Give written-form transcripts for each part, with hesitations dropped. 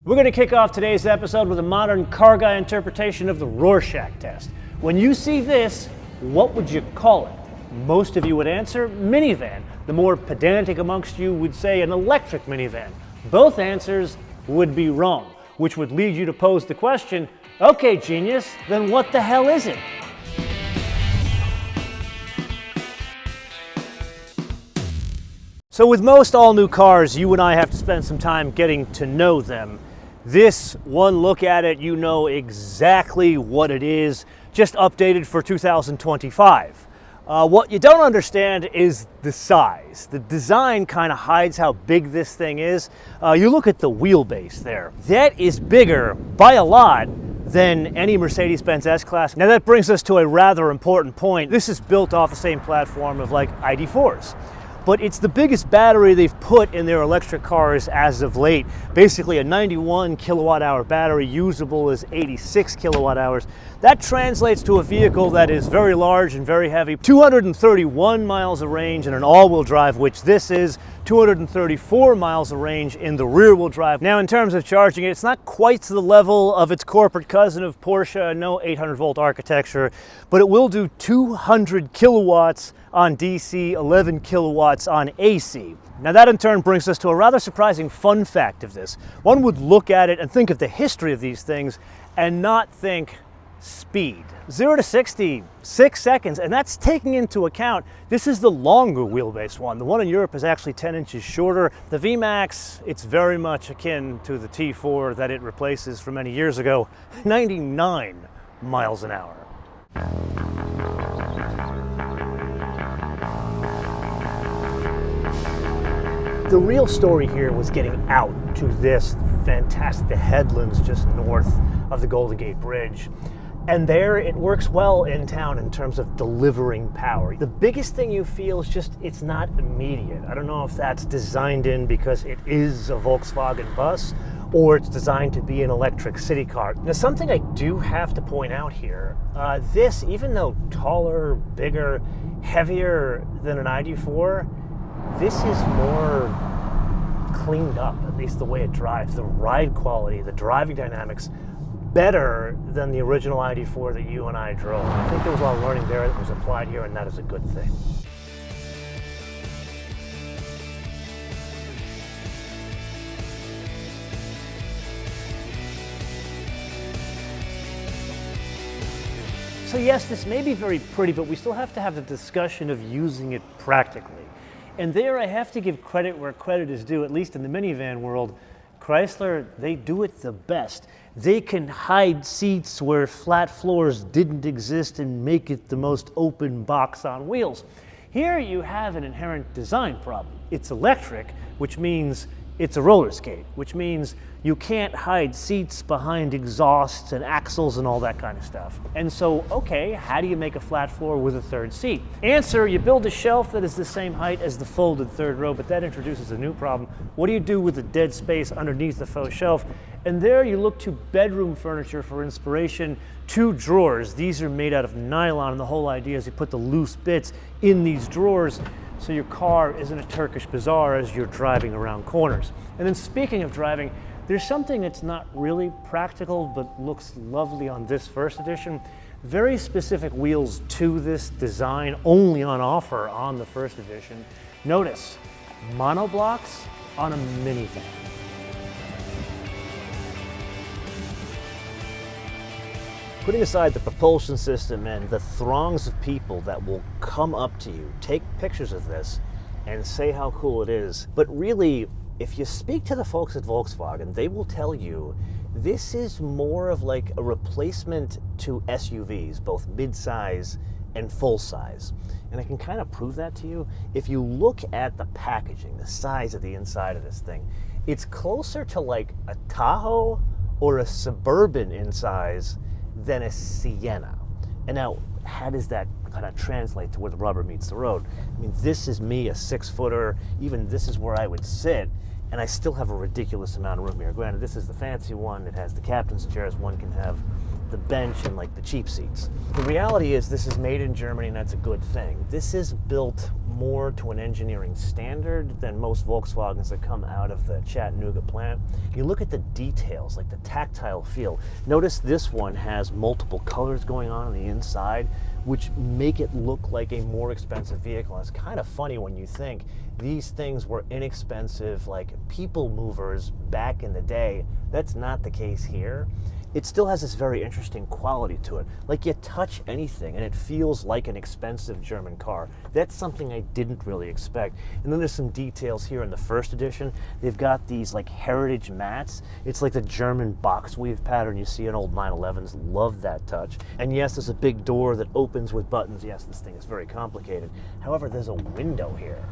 We're going to kick off today's episode with a modern car guy interpretation of the Rorschach test. When you see this, what would you call it? Most of you would answer minivan. The more pedantic amongst you would say an electric minivan. Both answers would be wrong, which would lead you to pose the question, okay, genius, then what the hell is it? So with most all-new cars, you and I have to spend some time getting to know them. This one look at it, you know exactly what it is, just updated for 2025. What you don't understand is the size. The design kind of hides how big this thing is. You look at the wheelbase there. That is bigger by a lot than any Mercedes-Benz S-Class. Now that brings us to a rather important point. This is built off the same platform of like ID.4s. But it's the biggest battery they've put in their electric cars as of late. Basically a 91 kilowatt hour battery, usable as 86 kilowatt hours. That translates to a vehicle that is very large and very heavy. 231 miles of range in an all-wheel drive, which this is, 234 miles of range in the rear-wheel drive. Now in terms of charging it, it's not quite to the level of its corporate cousin of Porsche, no 800 volt architecture, but it will do 200 kilowatts on DC, 11 kilowatts on AC. Now that in turn brings us to a rather surprising fun fact of this. One would look at it and think of the history of these things and not think speed. 0 to 60, 6 seconds, and that's taking into account this is the longer wheelbase one. The one in Europe is actually 10 inches shorter. The VMAX, it's very much akin to the T4 that it replaces from many years ago, 99 miles an hour. The real story here was getting out to this fantastic, the headlands just north of the Golden Gate Bridge. And there it works well in town in terms of delivering power. The biggest thing you feel is just it's not immediate. I don't know if that's designed in because it is a Volkswagen bus or it's designed to be an electric city car. Now something I do have to point out here, this, even though taller, bigger, heavier than an ID.4, this is more cleaned up, at least the way it drives. The ride quality, the driving dynamics, better than the original ID.4 that you and I drove. I think there was a lot of learning there that was applied here, and that is a good thing. So yes, this may be very pretty, but we still have to have the discussion of using it practically. And there I have to give credit where credit is due, at least in the minivan world. Chrysler, they do it the best. They can hide seats where flat floors didn't exist and make it the most open box on wheels. Here you have an inherent design problem. It's electric, which means it's a roller skate, which means you can't hide seats behind exhausts and axles and all that kind of stuff. And so, okay, how do you make a flat floor with a third seat? Answer, you build a shelf that is the same height as the folded third row, but that introduces a new problem. What do you do with the dead space underneath the faux shelf? And there you look to bedroom furniture for inspiration. 2 drawers. These are made out of nylon, and the whole idea is you put the loose bits in these drawers so your car isn't a Turkish bazaar as you're driving around corners. And then speaking of driving, there's something that's not really practical but looks lovely on this First Edition. Very specific wheels to this design, only on offer on the First Edition. Notice, monoblocks on a minivan. Putting aside the propulsion system and the throngs of people that will come up to you, take pictures of this, and say how cool it is, but really, if you speak to the folks at Volkswagen, they will tell you this is more of like a replacement to SUVs, both mid-size and full-size. And I can kind of prove that to you. If you look at the packaging, the size of the inside of this thing, it's closer to like a Tahoe or a Suburban in size than a Sienna. And now, how does that kind of translate to where the rubber meets the road? I mean, this is me, a 6-footer, even this is where I would sit, and I still have a ridiculous amount of room here. Granted, this is the fancy one, it has the captain's chairs, one can have the bench and like the cheap seats. The reality is this is made in Germany, and that's a good thing. This is built more to an engineering standard than most Volkswagens that come out of the Chattanooga plant. You look at the details, like the tactile feel. Notice this one has multiple colors going on the inside, which make it look like a more expensive vehicle. It's kind of funny when you think these things were inexpensive, like people movers back in the day. That's not the case here. It still has this very interesting quality to it. Like you touch anything and it feels like an expensive German car. That's something I didn't really expect. And then there's some details here in the first edition. They've got these like heritage mats. It's like the German box weave pattern you see in old 911s. Love that touch. And yes, there's a big door that opens with buttons. Yes, this thing is very complicated. However, there's a window here.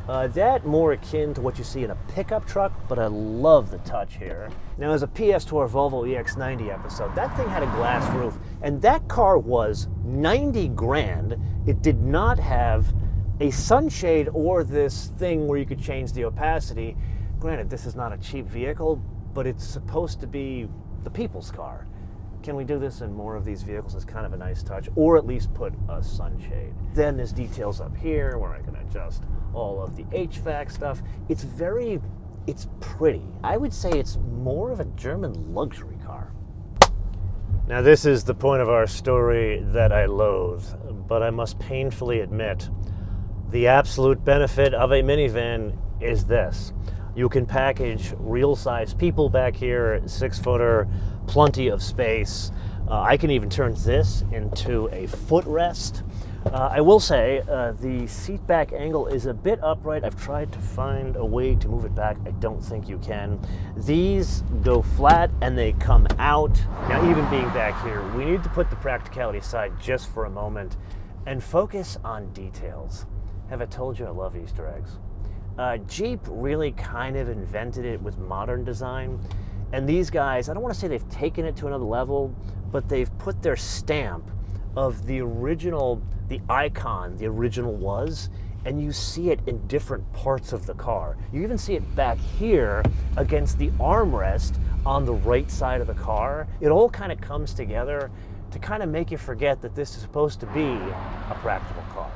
That more akin to what you see in a pickup truck, but I love the touch here. Now, as a PS to our Volvo EX90 episode, that thing had a glass roof, and that car was 90 grand. It did not have a sunshade or this thing where you could change the opacity. Granted, this is not a cheap vehicle, but it's supposed to be the people's car. Can we do this in more of these vehicles? It's kind of a nice touch, or at least put a sunshade. Then there's details up here where I can adjust all of the HVAC stuff. It's pretty. I would say it's more of a German luxury car. Now this is the point of our story that I loathe, but I must painfully admit, the absolute benefit of a minivan is this. You can package real-size people back here, 6-footer, plenty of space. I can even turn this into a footrest. I will say the seat back angle is a bit upright. I've tried to find a way to move it back. I don't think you can. These go flat and they come out. Now, even being back here, we need to put the practicality aside just for a moment and focus on details. Have I told you I love Easter eggs? Jeep really kind of invented it with modern design. And these guys, I don't want to say they've taken it to another level, but they've put their stamp of the original, the icon the original was, and you see it in different parts of the car. You even see it back here against the armrest on the right side of the car. It all kind of comes together to kind of make you forget that this is supposed to be a practical car.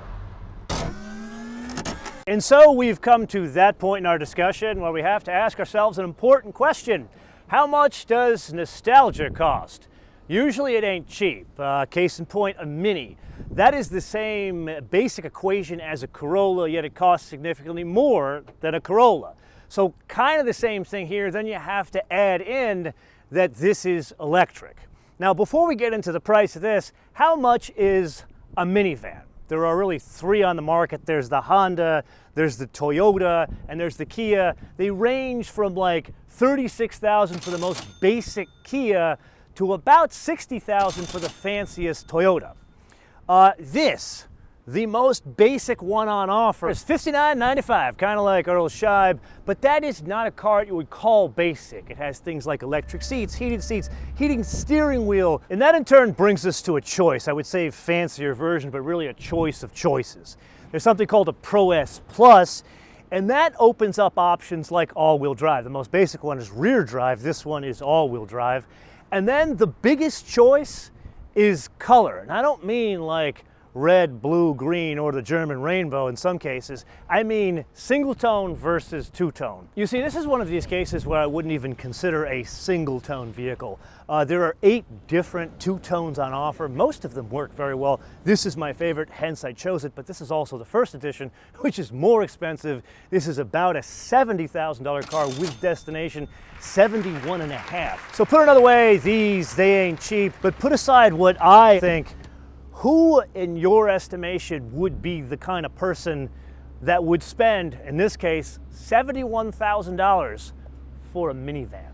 And so we've come to that point in our discussion where we have to ask ourselves an important question. How much does nostalgia cost? Usually it ain't cheap. Case in point, a Mini. That is the same basic equation as a Corolla, yet it costs significantly more than a Corolla. So kind of the same thing here. Then you have to add in that this is electric. Now, before we get into the price of this, how much is a minivan? There are really three on the market. There's the Honda, there's the Toyota, and there's the Kia. They range from like $36,000 for the most basic Kia to about $60,000 for the fanciest Toyota. This, the most basic one on offer, is $59.95, kind of like Earl Scheib, but that is not a car you would call basic. It has things like electric seats, heating steering wheel, and that in turn brings us to a choice. I would say fancier version, but really a choice of choices. There's something called a Pro S Plus, and that opens up options like all-wheel drive. The most basic one is rear drive. This one is all-wheel drive. And then the biggest choice is color. And I don't mean like red, blue, green, or the German rainbow in some cases. I mean single tone versus two-tone. You see, this is one of these cases where I wouldn't even consider a single-tone vehicle. There are 8 different two-tones on offer. Most of them work very well. This is my favorite, hence I chose it, but this is also the first edition, which is more expensive. This is about a $70,000 car with destination, $71.5. So put another way, they ain't cheap, but put aside what I think, who, in your estimation, would be the kind of person that would spend, in this case, $71,000 for a minivan?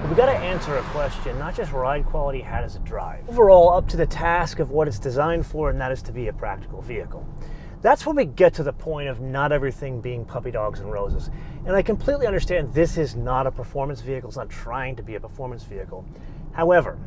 We've got to answer a question, not just ride quality, how does it drive? Overall, up to the task of what it's designed for, and that is to be a practical vehicle. That's when we get to the point of not everything being puppy dogs and roses. And I completely understand this is not a performance vehicle, it's not trying to be a performance vehicle. However,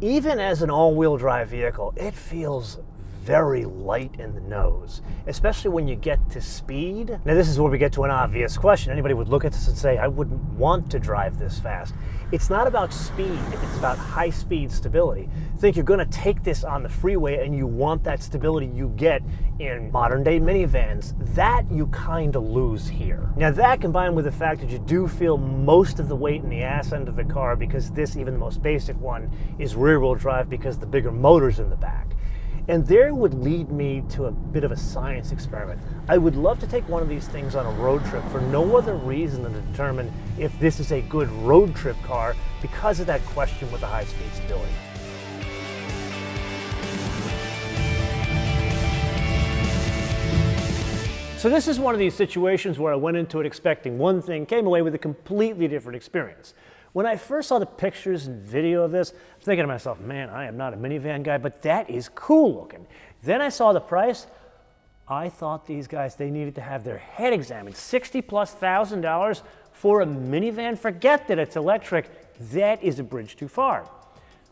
even as an all-wheel drive vehicle, it feels very light in the nose, especially when you get to speed. Now this is where we get to an obvious question. Anybody would look at this and say, I wouldn't want to drive this fast. It's not about speed, it's about high-speed stability. Think you're gonna take this on the freeway and you want that stability you get in modern-day minivans. That you kinda lose here. Now that combined with the fact that you do feel most of the weight in the ass end of the car, because this, even the most basic one, is rear-wheel drive because the bigger motor's in the back. And there would lead me to a bit of a science experiment. I would love to take one of these things on a road trip for no other reason than to determine if this is a good road trip car because of that question with the high-speed stability. So this is one of these situations where I went into it expecting one thing, came away with a completely different experience. When I first saw the pictures and video of this, I'm thinking to myself, man, I am not a minivan guy, but that is cool looking. Then I saw the price. I thought these guys, they needed to have their head examined. $60,000+ for a minivan? Forget that it's electric. That is a bridge too far.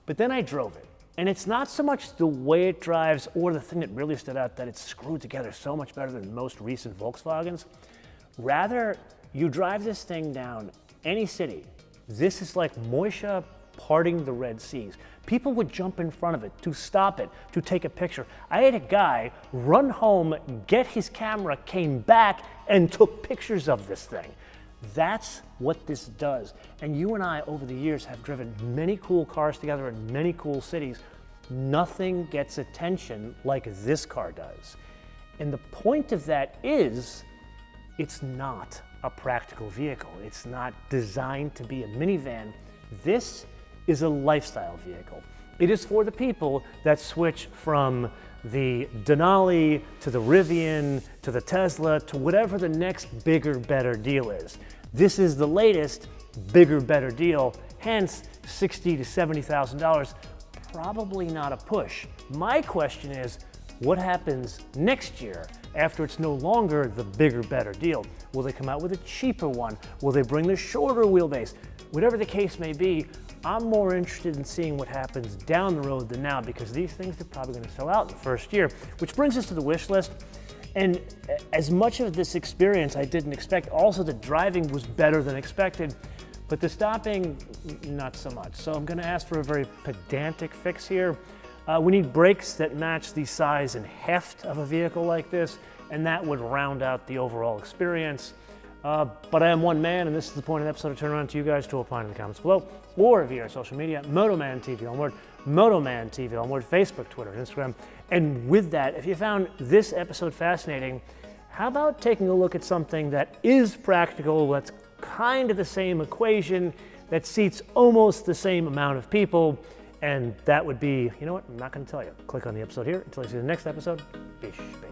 But then I drove it. And it's not so much the way it drives or the thing that really stood out that it's screwed together so much better than most recent Volkswagens. Rather, you drive this thing down any city. This is like Moishe parting the Red Seas. People would jump in front of it to stop it, to take a picture. I had a guy run home, get his camera, came back, and took pictures of this thing. That's what this does. And you and I, over the years, have driven many cool cars together in many cool cities. Nothing gets attention like this car does. And the point of that is, it's not a practical vehicle. It's not designed to be a minivan. This is a lifestyle vehicle. It is for the people that switch from the Denali to the Rivian to the Tesla to whatever the next bigger, better deal is. This is the latest bigger, better deal, hence $60,000 to $70,000. Probably not a push. My question is, what happens next year after it's no longer the bigger, better deal? Will they come out with a cheaper one? Will they bring the shorter wheelbase? Whatever the case may be, I'm more interested in seeing what happens down the road than now, because these things are probably going to sell out in the first year, which brings us to the wish list. And as much of this experience I didn't expect, also the driving was better than expected, but the stopping, not so much. So I'm going to ask for a very pedantic fix here. We need brakes that match the size and heft of a vehicle like this, and that would round out the overall experience. But I am one man, and this is the point of the episode to turn around to you guys to opine in the comments below, or via our social media, MotoMan TV, all word, MotoMan TV, all word, Facebook, Twitter, Instagram. And with that, if you found this episode fascinating, how about taking a look at something that is practical, that's kind of the same equation, that seats almost the same amount of people, and that would be, you know what, I'm not going to tell you. Click on the episode here until you see the next episode. Bish, bish.